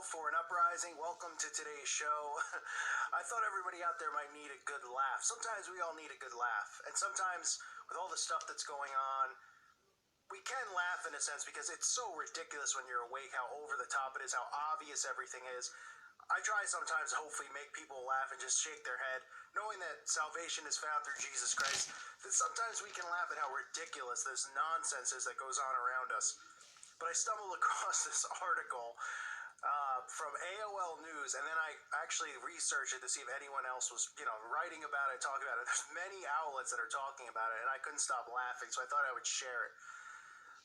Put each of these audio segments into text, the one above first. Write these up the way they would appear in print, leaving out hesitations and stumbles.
all for an Uprising. Welcome to today's show. I thought everybody out there might need a good laugh. Sometimes we all need a good laugh. And sometimes with all the stuff that's going on, we can laugh in a sense because it's so ridiculous when you're awake how over the top it is, how obvious everything is. I try sometimes to hopefully make people laugh and just shake their head, knowing that salvation is found through Jesus Christ. That sometimes we can laugh at how ridiculous this nonsense is that goes on around us. But I stumbled across this article from AOL News, and then I actually researched it to see if anyone else was, writing about it, talking about it. There's many outlets that are talking about it, and I couldn't stop laughing, so I thought I would share it.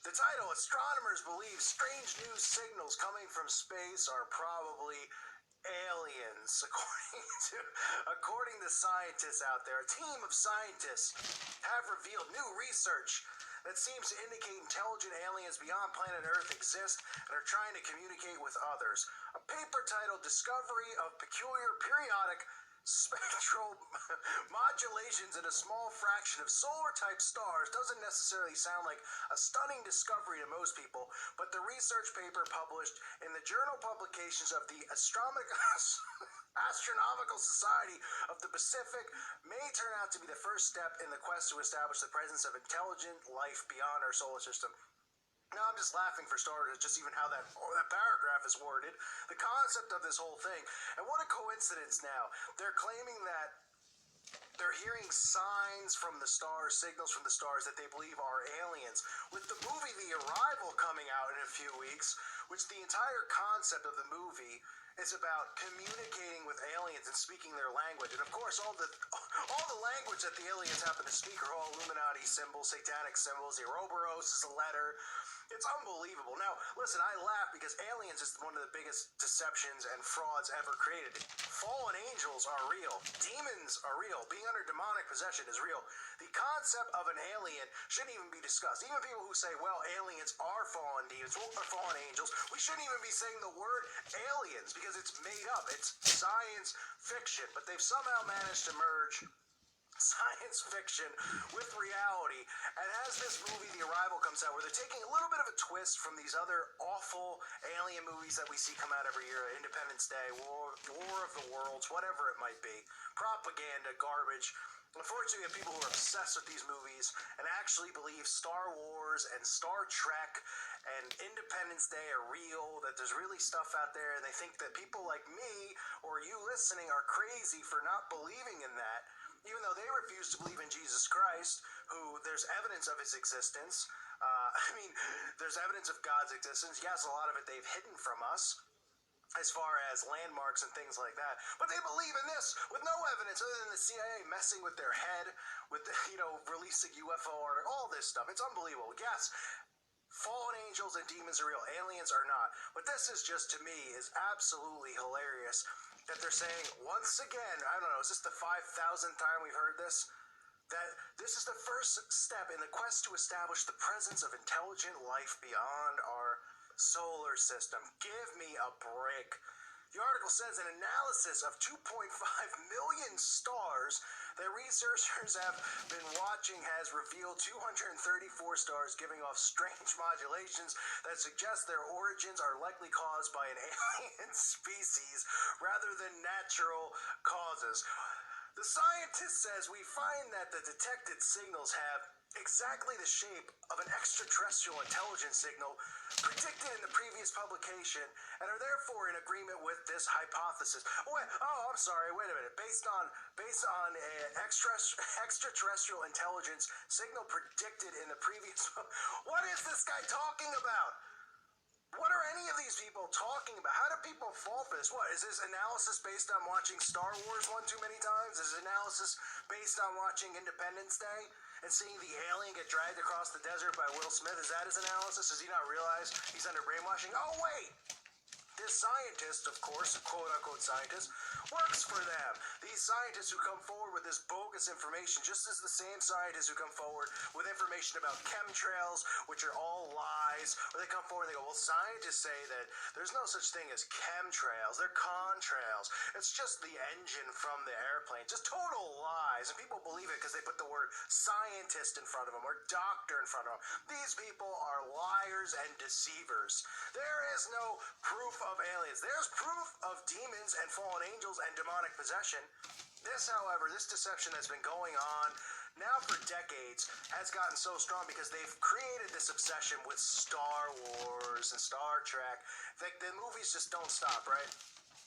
The title, Astronomers Believe Strange New Signals Coming from Space Are Probably Aliens. According to scientists out there, a team of scientists have revealed new research that seems to indicate intelligent aliens beyond planet Earth exist and are trying to communicate with others. A paper titled Discovery of Peculiar Periodic Spectral Modulations in a Small Fraction of Solar-Type Stars doesn't necessarily sound like a stunning discovery to most people, but the research paper published in the journal publications of the Astronomical Society of the Pacific may turn out to be the first step in the quest to establish the presence of intelligent life beyond our solar system. Now, I'm just laughing for starters, just even how that paragraph is worded, the concept of this whole thing. And what a coincidence now. They're claiming that they're hearing signs from the stars, signals from the stars that they believe are aliens. With the movie The Arrival coming out in a few weeks, which the entire concept of the movie is about communicating with aliens and speaking their language. And of course, all the language that the aliens happen to speak are all Illuminati symbols, satanic symbols. The Ouroboros is a letter. It's unbelievable. Now, listen, I laugh because aliens is one of the biggest deceptions and frauds ever created. Fallen angels are real. Demons are real. Being under demonic possession is real. The concept of an alien shouldn't even be discussed. Even people who say, well, aliens are fallen demons, or fallen angels, we shouldn't even be saying the word aliens because it's made up. It's science fiction. But they've somehow managed to merge science fiction with reality, and as this movie The Arrival comes out, where they're taking a little bit of a twist from these other awful alien movies that we see come out every year, Independence Day, War of the Worlds, whatever it might be, propaganda, garbage. Unfortunately, we have people who are obsessed with these movies and actually believe Star Wars and Star Trek and Independence Day are real, that there's really stuff out there, and they think that people like me or you listening are crazy for not believing in that, even though they refuse to believe in Jesus Christ, who there's evidence of his existence. There's evidence of God's existence. Yes, a lot of it they've hidden from us, as far as landmarks and things like that. But they believe in this with no evidence other than the CIA messing with their head, with, releasing UFO article, all this stuff. It's unbelievable. Yes, fallen angels and demons are real. Aliens are not. What this is just, to me, is absolutely hilarious. That they're saying, once again, I don't know, is this the 5,000th time we've heard this? That this is the first step in the quest to establish the presence of intelligent life beyond our solar system. Give me a break. The article says an analysis of 2.5 million stars that researchers have been watching has revealed 234 stars giving off strange modulations that suggest their origins are likely caused by an alien species rather than natural causes. The scientist says we find that the detected signals have exactly the shape of an extraterrestrial intelligence signal predicted in the previous publication and are therefore in agreement with this hypothesis. Wait a minute. Based on an extraterrestrial intelligence signal predicted in the previous... What is this guy talking about? What are any of these people talking about? How do people fall for this? What, is this analysis based on watching Star Wars one too many times? Is this analysis based on watching Independence Day and seeing the alien get dragged across the desert by Will Smith? Is that his analysis? Does he not realize he's under brainwashing? Oh, wait! This scientist, of course, quote-unquote scientist, works for them. These scientists who come forward with this bogus information, just as the same scientists who come forward with information about chemtrails, which are all lies, or they come forward and they go, well, scientists say that there's no such thing as chemtrails, they're contrails. It's just the engine from the airplane. Just total lies. And people believe it because they put the word scientist in front of them or doctor in front of them. These people are liars and deceivers. There is no proof of aliens. There's proof of demons and fallen angels and demonic possession. This, however, this deception that's been going on now for decades has gotten so strong because they've created this obsession with Star Wars and Star Trek. The movies just don't stop, right?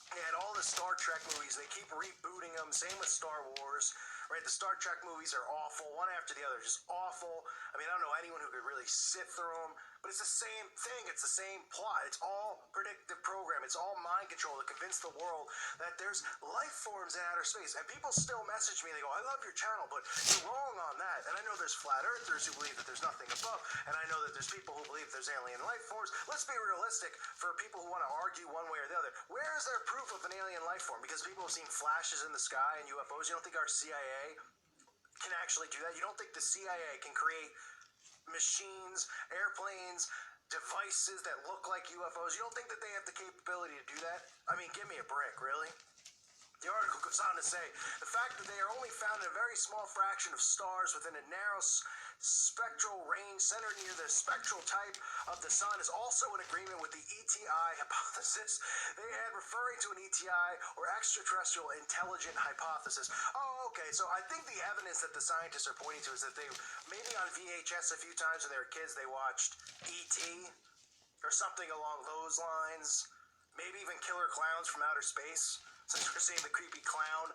And all the Star Trek movies, they keep rebooting them. Same with Star Wars, right? The Star Trek movies are awful, one after the other, just awful. I mean, I don't know anyone who could really sit through them, but it's the same thing. It's the same plot. It's all predictive program. It's all mind control to convince the world that there's life forms in outer space. And people still message me. They go, I love your channel, but you're wrong on that. And I know there's flat earthers who believe that there's nothing above. And I know that there's people who believe there's alien life forms. Let's be realistic for people who want to argue one way or the other. Where is there proof of an alien life form? Because people have seen flashes in the sky and UFOs. You don't think our CIA can actually do that? You don't think the CIA can create machines, airplanes, devices that look like UFOs? You don't think that they have the capability to do that? I mean, give me a break, really? The article goes on to say, the fact that they are only found in a very small fraction of stars within a narrow spectral range centered near the spectral type of the sun is also in agreement with the ETI hypothesis. They add referring to an ETI or extraterrestrial intelligent hypothesis. Oh, okay, so I think the evidence that the scientists are pointing to is that they, maybe on VHS a few times when they were kids, they watched E.T. or something along those lines. Maybe even Killer Clowns from Outer Space, since we're seeing the creepy clown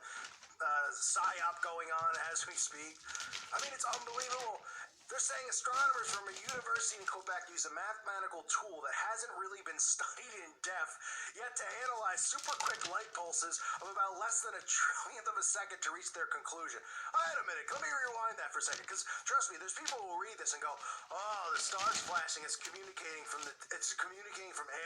psyop going on as we speak. I mean, it's unbelievable. They're saying astronomers from a university in Quebec use a mathematical tool that hasn't really been studied in depth yet to analyze super quick light pulses of about less than a trillionth of a second to reach their conclusion. Wait a minute, let me rewind that for a second, because trust me, there's people who will read this and go, oh, the star's flashing, it's communicating from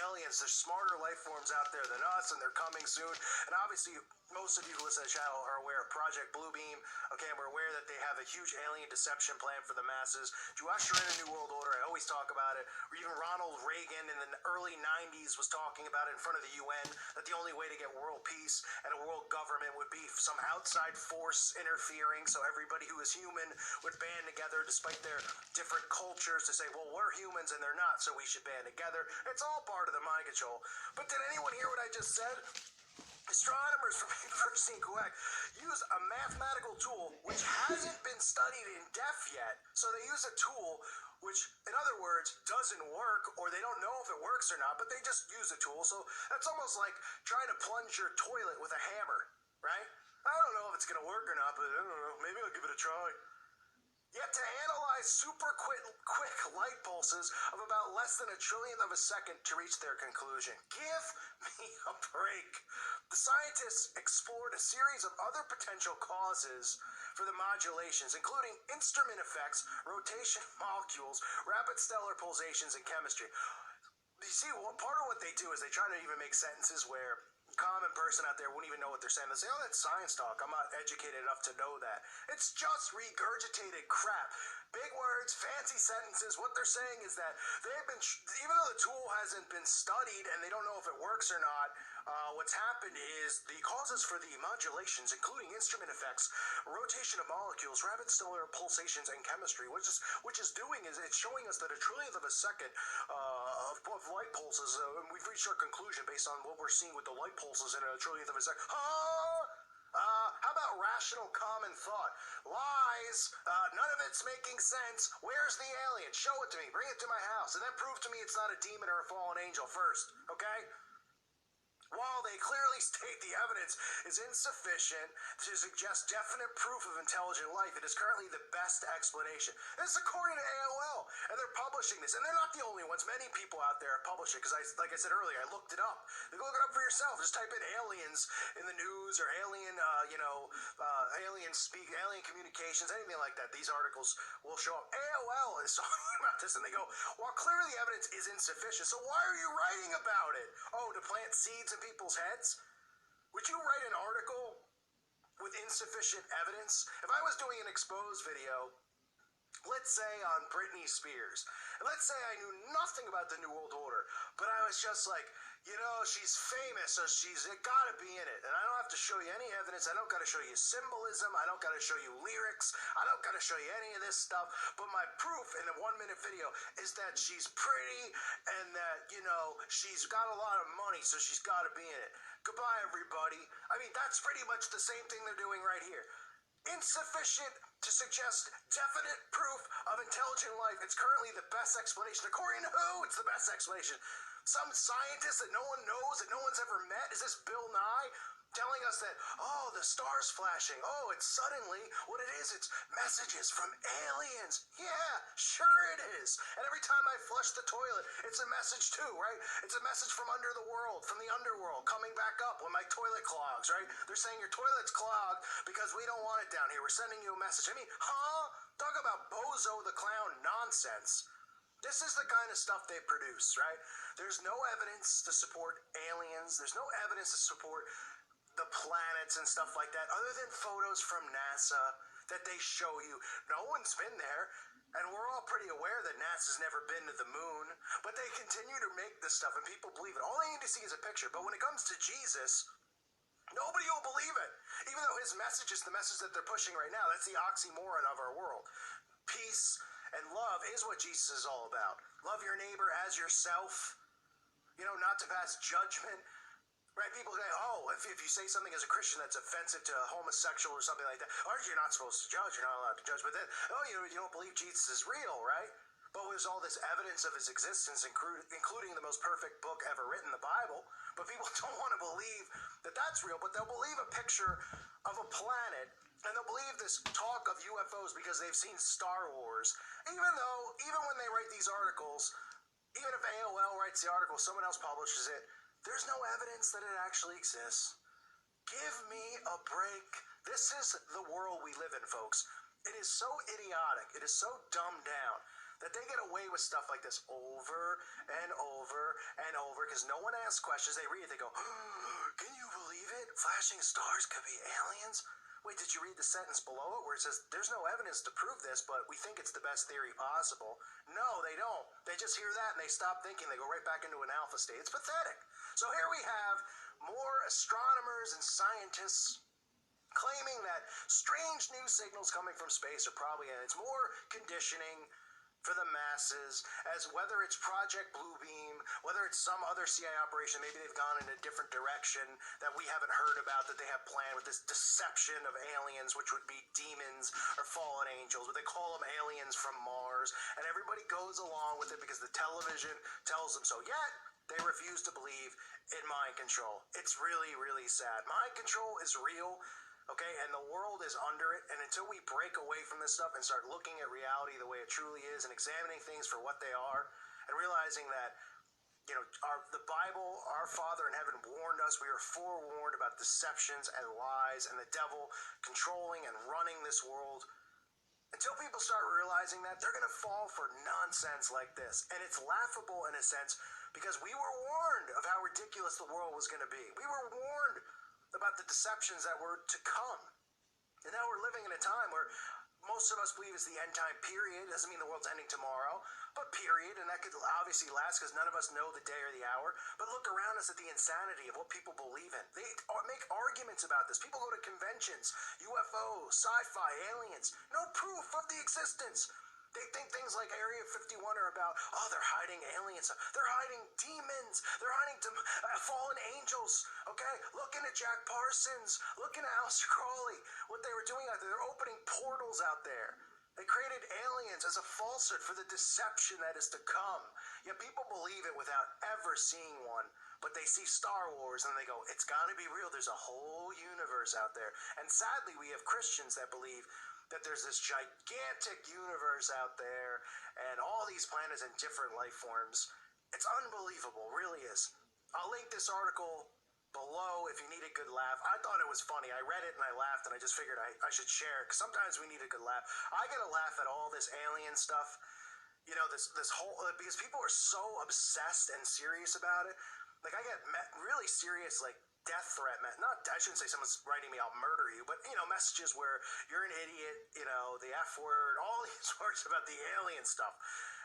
aliens. There's smarter life forms out there than us, and they're coming soon. And obviously, most of you who listen to the channel are aware of Project Bluebeam. Okay, and we're aware that they have a huge alien deception plan for the masses to usher in a new world order. I always talk about it. Or even Ronald Reagan in the early 90s was talking about it in front of the UN, that the only way to get world peace and a world government would be some outside force interfering, so everybody who is human would band together despite their different cultures to say, well, we're humans and they're not, so we should band together. It's all part of the mind control. But did anyone hear what I just said? Astronomers from the University of Quebec use a mathematical tool which hasn't been studied in depth yet. So they use a tool which, in other words, doesn't work, or they don't know if it works or not, but they just use a tool. So that's almost like trying to plunge your toilet with a hammer, right? I don't know if it's going to work or not, but I don't know. Maybe I'll give it a try. Yet to analyze super quick light pulses of about less than a trillionth of a second to reach their conclusion. Give me a break. The scientists explored a series of other potential causes for the modulations, including instrument effects, rotation molecules, rapid stellar pulsations, and chemistry. You see, part of what they do is they try to even make sentences where common person out there won't even know what they're saying. They'll say, oh, that's science talk. I'm not educated enough to know that. It's just regurgitated crap. Big words, fancy sentences. What they're saying is that they've been, even though the tool hasn't been studied and they don't know if it works or not, what's happened is the causes for the modulations, including instrument effects, rotation of molecules, rapid stellar pulsations, and chemistry, which is doing is it's showing us that a trillionth of a second of light pulses, and we've reached our conclusion based on what we're seeing with the light pulses in a trillionth of a second. How about rational common thought? Lies, none of it's making sense. Where's the alien? Show it to me. Bring it to my house. And then prove to me it's not a demon or a fallen angel first, okay? While they clearly state the evidence is insufficient to suggest definite proof of intelligent life, it is currently the best explanation. This is according to AOL, and they're publishing this. And they're not the only ones. Many people out there publish it, because like I said earlier, I looked it up. You can look it up for yourself. Just type in aliens in the news or alien, alien communications, anything like that. These articles will show up. AOL is talking about this, and they go, well, clearly the evidence is insufficient, so why are you writing about it? Oh, to plant seeds in people's heads? Would you write an article with insufficient evidence? If I was doing an exposed video, let's say on Britney Spears. And let's say I knew nothing about the New World Order, but I was just like, you know, she's famous, so she's gotta be in it. And I don't have to show you any evidence. I don't gotta show you symbolism. I don't gotta show you lyrics. I don't gotta show you any of this stuff. But my proof in a 1-minute video is that she's pretty and that, you know, she's got a lot of money, so she's gotta be in it. Goodbye, everybody. I mean, that's pretty much the same thing they're doing right here. Insufficient to suggest definite proof of intelligent life. It's currently the best explanation. According to who? It's the best explanation. Some scientist that no one knows, that no one's ever met? Is this Bill Nye? Telling us that, oh, the star's flashing. Oh, it's suddenly what it is. It's messages from aliens. Yeah, sure it is. And every time I flush the toilet, it's a message too, right? It's a message from under the world, from the underworld, coming back up when my toilet clogs, right? They're saying your toilet's clogged because we don't want it down here. We're sending you a message. I mean, huh? Talk about Bozo the Clown nonsense. This is the kind of stuff they produce, right? There's no evidence to support aliens. There's no evidence to support the planets and stuff like that, other than photos from NASA that they show you. No one's been there, and we're all pretty aware that NASA's never been to the moon, but they continue to make this stuff, and people believe it. All they need to see is a picture, but when it comes to Jesus, nobody will believe it, even though his message is the message that they're pushing right now. That's the oxymoron of our world. Peace and love is what Jesus is all about. Love your neighbor as yourself, you know, not to pass judgment. Right, people say, oh, if you say something as a Christian that's offensive to a homosexual or something like that, you're not supposed to judge, you're not allowed to judge. But then, you don't believe Jesus is real, right? But there's all this evidence of his existence, including the most perfect book ever written, the Bible. But people don't want to believe that that's real, but they'll believe a picture of a planet, and they'll believe this talk of UFOs because they've seen Star Wars. Even when they write these articles, even if AOL writes the article, someone else publishes it, there's no evidence that it actually exists. Give me a break. This is the world we live in, folks. It is so idiotic. It is so dumbed down that they get away with stuff like this over and over and over because no one asks questions. They read it. They go, can you believe it? Flashing stars could be aliens? Wait, did you read the sentence below it where it says, there's no evidence to prove this, but we think it's the best theory possible? No, they don't. They just hear that and they stop thinking. They go right back into an alpha state. It's pathetic. So here we have more astronomers and scientists claiming that strange new signals coming from space are probably, and it's more conditioning for the masses, as whether it's Project Bluebeam, whether it's some other CIA operation, maybe they've gone in a different direction that we haven't heard about, that they have planned with this deception of aliens, which would be demons or fallen angels, but they call them aliens from Mars, and everybody goes along with it because the television tells them so. Yet, they refuse to believe in mind control. It's really, really sad. Mind control is real. Okay, and the world is under it, and until we break away from this stuff and start looking at reality the way it truly is and examining things for what they are and realizing that, you know, the Bible, our Father in heaven warned us, we were forewarned about deceptions and lies and the devil controlling and running this world. Until people start realizing that, they're going to fall for nonsense like this. And it's laughable in a sense because we were warned of how ridiculous the world was going to be. We were warned about the deceptions that were to come. And now we're living in a time where most of us believe it's the end time period. Doesn't mean the world's ending tomorrow, but period. And that could obviously last because none of us know the day or the hour. But look around us at the insanity of what people believe in. They make arguments about this. People go to conventions, UFOs, sci-fi, aliens. No proof of the existence. They think things like Area 51 are about, oh, they're hiding aliens. They're hiding demons. They're hiding fallen angels. Okay? Looking at Jack Parsons. Looking at Aleister Crowley. What they were doing out there. They're opening portals out there. They created aliens as a falsehood for the deception that is to come. Yet people believe it without ever seeing one. But they see Star Wars and they go, it's got to be real. There's a whole universe out there. And sadly, we have Christians that believe that there's this gigantic universe out there and all these planets and different life forms. It's unbelievable, really is. I'll link this article below if you need a good laugh. I thought it was funny. I read it and I laughed and I just figured I should share it because sometimes we need a good laugh. I get a laugh at all this alien stuff. You know, this whole, because people are so obsessed and serious about it. Like I get really serious, like death threat, I shouldn't say someone's writing me, I'll murder you, but, messages where you're an idiot, the F word, all these words about the alien stuff.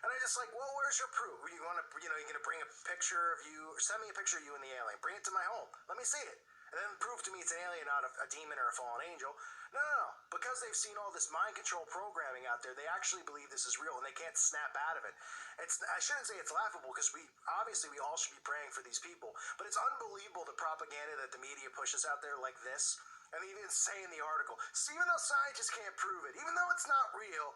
And I just like, well, where's your proof? You want to, you're going to bring a picture of you, or send me a picture of you and the alien. Bring it to my home. Let me see it. And then prove to me it's an alien, not a demon or a fallen angel. No. Because they've seen all this mind control programming out there, they actually believe this is real, and they can't snap out of it. I shouldn't say it's laughable, because we all should be praying for these people. But it's unbelievable the propaganda that the media pushes out there like this. And they even say in the article, so even though scientists can't prove it, even though it's not real,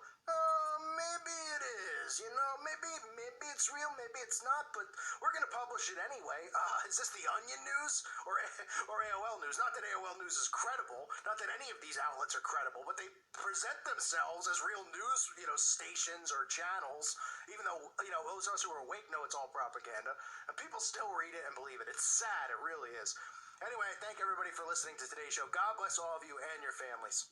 maybe it is, maybe it's real, maybe it's not, but we're going to publish it anyway. Is this the Onion News or AOL News? Not that AOL News is credible, not that any of these outlets are credible, but they present themselves as real news, stations or channels, even though, those of us who are awake know it's all propaganda, and people still read it and believe it. It's sad, it really is. Anyway, thank everybody for listening to today's show. God bless all of you and your families.